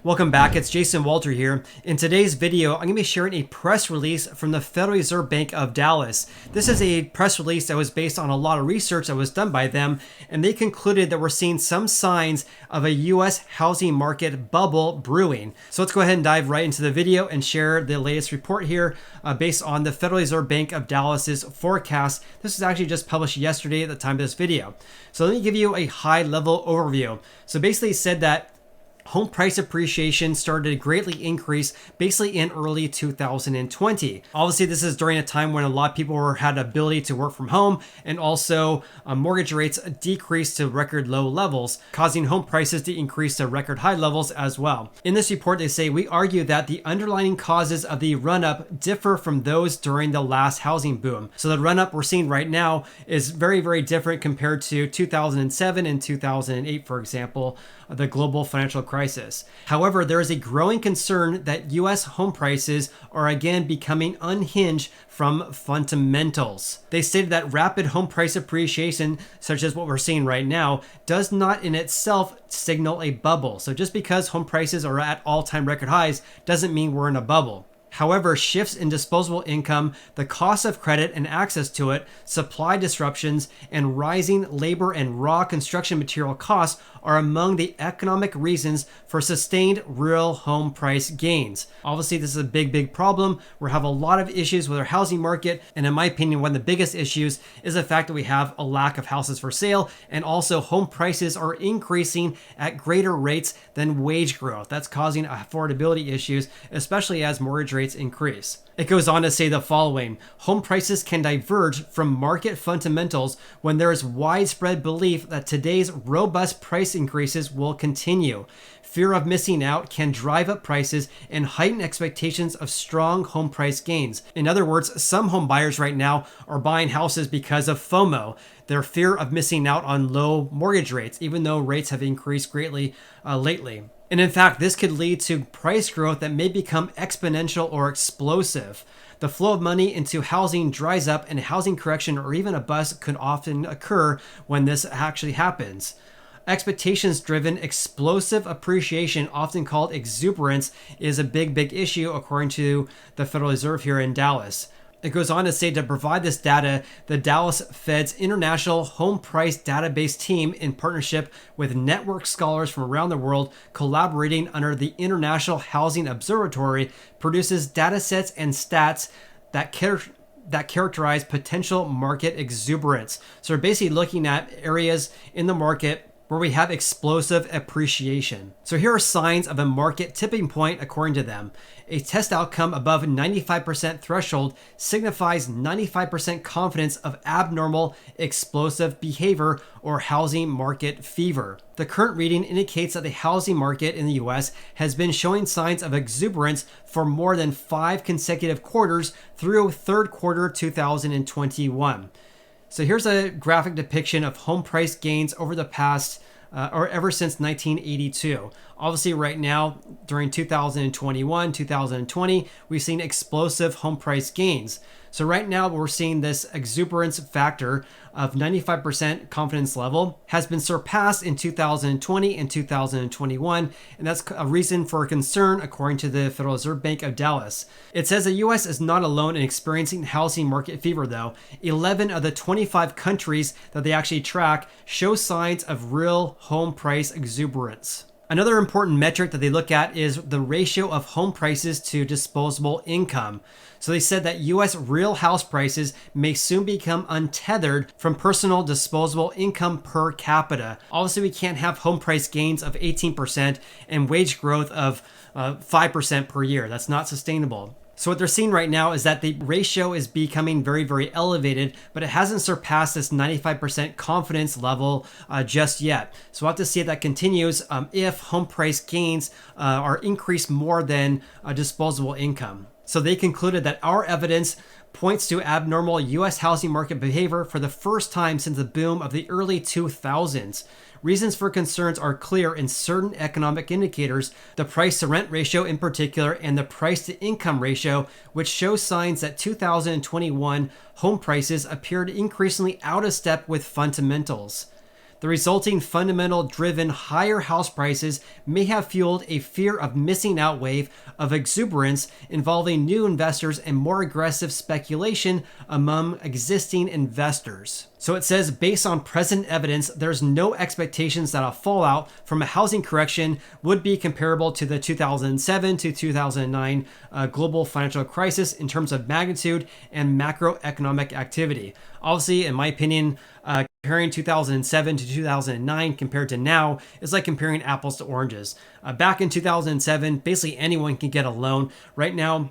Welcome back, it's JWalter here. In today's video, I'm going to be sharing a press release from the Federal Reserve Bank of Dallas. This is a press release that was based on a lot of research that was done by them, and they concluded that we're seeing some signs of a U.S. housing market bubble brewing. So let's go ahead and dive right into the video and share the latest report here based on the Federal Reserve Bank of Dallas's forecast. This was actually just published yesterday at the time of this video. So let me give you a high-level overview. So basically it said that home price appreciation started to greatly increase basically in early 2020. Obviously, this is during a time when a lot of people had the ability to work from home, and also mortgage rates decreased to record low levels, causing home prices to increase to record high levels as well. In this report, they say, we argue that the underlying causes of the run-up differ from those during the last housing boom. So the run-up we're seeing right now is very, very different compared to 2007 and 2008, for example, the global financial crisis. However, there is a growing concern that U.S. home prices are again becoming unhinged from fundamentals. They stated that rapid home price appreciation, such as what we're seeing right now, does not in itself signal a bubble. So just because home prices are at all-time record highs doesn't mean we're in a bubble. However, shifts in disposable income, the cost of credit and access to it, supply disruptions, and rising labor and raw construction material costs are among the economic reasons for sustained real home price gains. Obviously, this is a big problem. We have a lot of issues with our housing market, and in my opinion, one of the biggest issues is the fact that we have a lack of houses for sale, and also home prices are increasing at greater rates than wage growth. That's causing affordability issues, especially as mortgage rates increase. It goes on to say the following: home prices can diverge from market fundamentals when there is widespread belief that today's robust price increases will continue. Fear of missing out can drive up prices and heighten expectations of strong home price gains. In other words, some home buyers right now are buying houses because of FOMO, their fear of missing out on low mortgage rates, even though rates have increased greatly lately. And in fact, this could lead to price growth that may become exponential or explosive. The flow of money into housing dries up, and a housing correction or even a bust could often occur when this actually happens. Expectations-driven explosive appreciation, often called exuberance, is a big issue according to the Federal Reserve here in Dallas. It goes on to say to provide this data, the Dallas Fed's International Home Price Database team, in partnership with network scholars from around the world collaborating under the International Housing Observatory, produces data sets and stats that characterize potential market exuberance. So we're basically looking at areas in the market where we have explosive appreciation. So here are signs of a market tipping point according to them. A test outcome above 95% threshold signifies 95% confidence of abnormal explosive behavior or housing market fever. The current reading indicates that the housing market in the US has been showing signs of exuberance for more than 5 consecutive quarters through third quarter 2021. So here's a graphic depiction of home price gains over the past or ever since 1982. Obviously right now, during 2021, 2020, we've seen explosive home price gains. So right now we're seeing this exuberance factor of 95% confidence level has been surpassed in 2020 and 2021, and that's a reason for concern according to the Federal Reserve Bank of Dallas. It says the US is not alone in experiencing housing market fever though. 11 of the 25 countries that they actually track show signs of real home price exuberance. Another important metric that they look at is the ratio of home prices to disposable income. So they said that U.S. real house prices may soon become untethered from personal disposable income per capita. Obviously, we can't have home price gains of 18% and wage growth of 5% per year. That's not sustainable. So what they're seeing right now is that the ratio is becoming very elevated, but it hasn't surpassed this 95% confidence level just yet. So we'll have to see if that continues if home price gains are increased more than disposable income. So they concluded that our evidence points to abnormal U.S. housing market behavior for the first time since the boom of the early 2000s. Reasons for concerns are clear in certain economic indicators, the price-to-rent ratio in particular, and the price-to-income ratio, which shows signs that 2021 home prices appeared increasingly out of step with fundamentals. The resulting fundamental driven higher house prices may have fueled a fear of missing out wave of exuberance involving new investors and more aggressive speculation among existing investors. So it says, based on present evidence, there's no expectations that a fallout from a housing correction would be comparable to the 2007 to 2009 global financial crisis in terms of magnitude and macroeconomic activity. Obviously, in my opinion, comparing 2007 to 2009 compared to now is like comparing apples to oranges. Back in 2007, basically anyone can get a loan. Right now,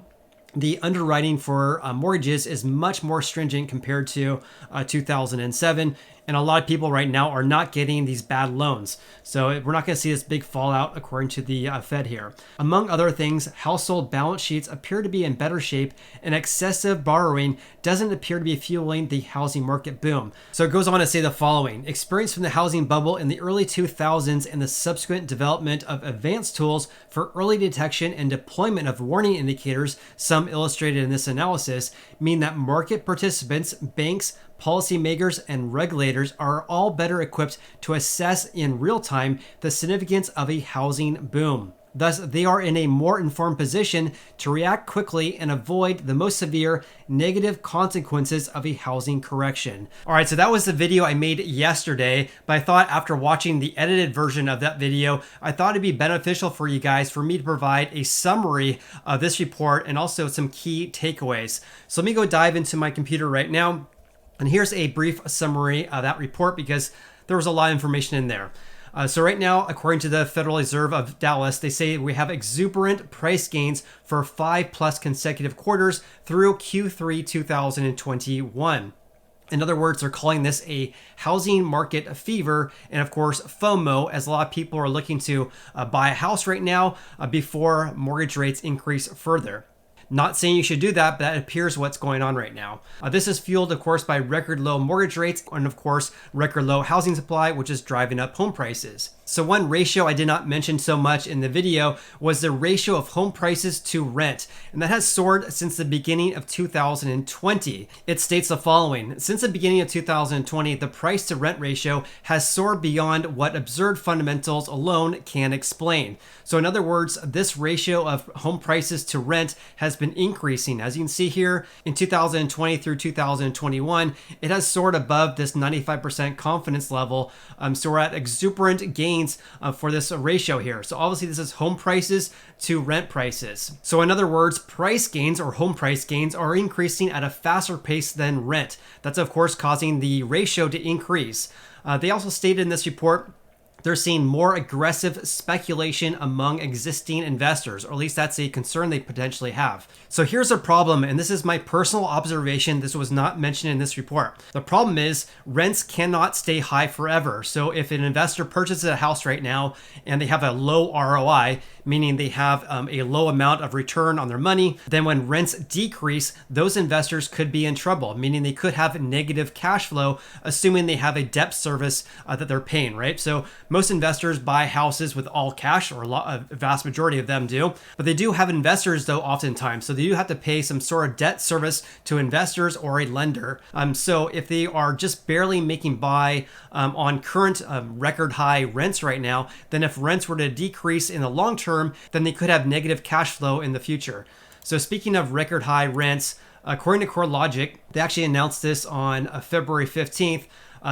the underwriting for mortgages is much more stringent compared to 2007. And a lot of people right now are not getting these bad loans. So we're not going to see this big fallout according to the Fed here. Among other things, household balance sheets appear to be in better shape, and excessive borrowing doesn't appear to be fueling the housing market boom. So it goes on to say the following: experience from the housing bubble in the early 2000s and the subsequent development of advanced tools for early detection and deployment of warning indicators, some illustrated in this analysis, mean that market participants, banks, policymakers, and regulators are all better equipped to assess in real time the significance of a housing boom. Thus, they are in a more informed position to react quickly and avoid the most severe negative consequences of a housing correction. All right, so that was the video I made yesterday, but I thought after watching the edited version of that video, I thought it'd be beneficial for you guys for me to provide a summary of this report and also some key takeaways. So let me go dive into my computer right now. And here's a brief summary of that report because there was a lot of information in there. So right now, according to the Federal Reserve of Dallas, they say we have exuberant price gains for 5+ consecutive quarters through Q3 2021. In other words, they're calling this a housing market fever, and of course FOMO, as a lot of people are looking to buy a house right now before mortgage rates increase further. Not saying you should do that, but that appears what's going on right now. This is fueled, of course, by record low mortgage rates and, of course, record low housing supply, which is driving up home prices. So one ratio I did not mention so much in the video was the ratio of home prices to rent, and that has soared since the beginning of 2020. It states the following: since the beginning of 2020, the price to rent ratio has soared beyond what observed fundamentals alone can explain. So in other words, this ratio of home prices to rent has been increasing. As you can see here, in 2020 through 2021, it has soared above this 95% confidence level. So we're at exuberant gains for this ratio here. So obviously this is home prices to rent prices. So in other words, price gains or home price gains are increasing at a faster pace than rent. That's of course causing the ratio to increase. They also stated in this report they're seeing more aggressive speculation among existing investors, or at least that's a concern they potentially have. So here's a problem, and this is my personal observation. This was not mentioned in this report. The problem is rents cannot stay high forever. So if an investor purchases a house right now and they have a low ROI, meaning they have a low amount of return on their money, then when rents decrease, those investors could be in trouble, meaning they could have negative cash flow, assuming they have a debt service that they're paying, right? So most investors buy houses with all cash, or a vast majority of them do, but they do have investors though oftentimes. So they do have to pay some sort of debt service to investors or a lender. So if they are just barely making by on current record high rents right now, then if rents were to decrease in the long term, then they could have negative cash flow in the future. So speaking of record high rents, according to CoreLogic, they actually announced this on February 15th.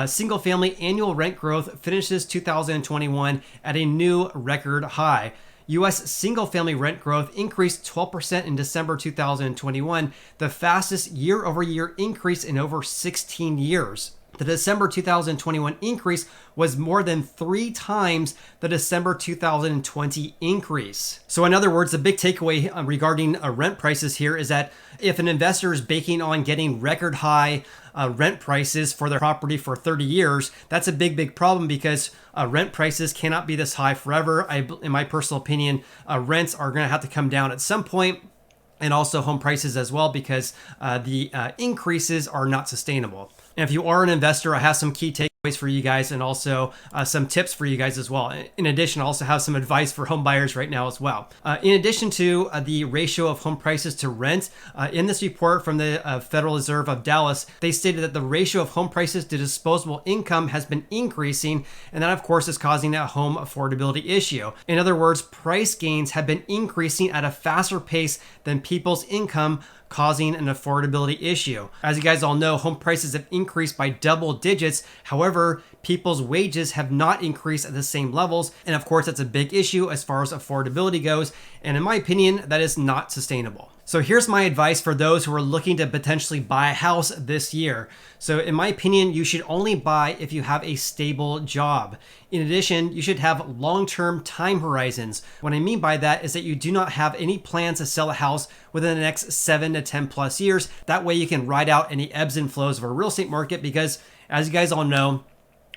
Single family annual rent growth finishes 2021 at a new record high. U.S. single-family rent growth increased 12% in December 2021, the fastest year-over-year increase in over 16 years. The December 2021 increase was more than 3 times the December 2020 increase. So in other words, the big takeaway regarding rent prices here is that if an investor is banking on getting record high rent prices for their property for 30 years, that's a big problem because rent prices cannot be this high forever. In my personal opinion, rents are going to have to come down at some point, and also home prices as well, because the increases are not sustainable. And if you are an investor, I have some key takeaways for you guys, and also some tips for you guys as well. In addition, I also have some advice for home buyers right now as well. In addition to the ratio of home prices to rent, in this report from the Federal Reserve of Dallas, they stated that the ratio of home prices to disposable income has been increasing, and that of course is causing a home affordability issue. In other words, price gains have been increasing at a faster pace than people's income, causing an affordability issue. As you guys all know, home prices have increased by double digits. However, people's wages have not increased at the same levels. And of course, that's a big issue as far as affordability goes. And in my opinion, that is not sustainable. So here's my advice for those who are looking to potentially buy a house this year. So in my opinion, you should only buy if you have a stable job. In addition, you should have long-term time horizons. What I mean by that is that you do not have any plans to sell a house within the next 7 to 10 plus years. That way you can ride out any ebbs and flows of a real estate market, because as you guys all know,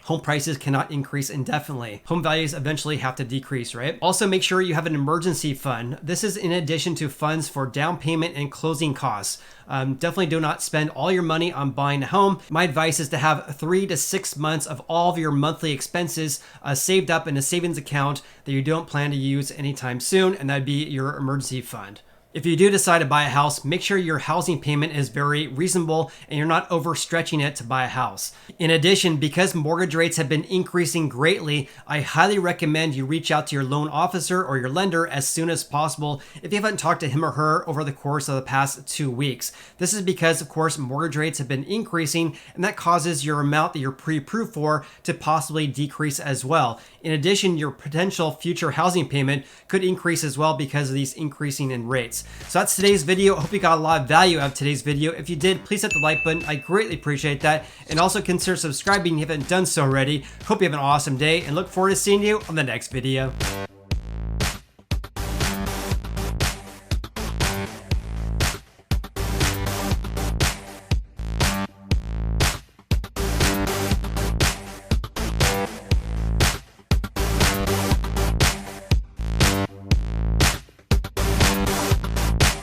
home prices cannot increase indefinitely. Home values eventually have to decrease, right? Also, make sure you have an emergency fund. This is in addition to funds for down payment and closing costs. Definitely do not spend all your money on buying a home. My advice is to have 3 to 6 months of all of your monthly expenses saved up in a savings account that you don't plan to use anytime soon, and that'd be your emergency fund. If you do decide to buy a house, make sure your housing payment is very reasonable and you're not overstretching it to buy a house. In addition, because mortgage rates have been increasing greatly, I highly recommend you reach out to your loan officer or your lender as soon as possible if you haven't talked to him or her over the course of the past 2 weeks. This is because, of course, mortgage rates have been increasing, and that causes your amount that you're pre-approved for to possibly decrease as well. In addition, your potential future housing payment could increase as well because of these increasing in rates. So that's today's video. I hope you got a lot of value out of today's video. If you did, please hit the like button. I greatly appreciate that. And also consider subscribing if you haven't done so already. Hope you have an awesome day and look forward to seeing you on the next video.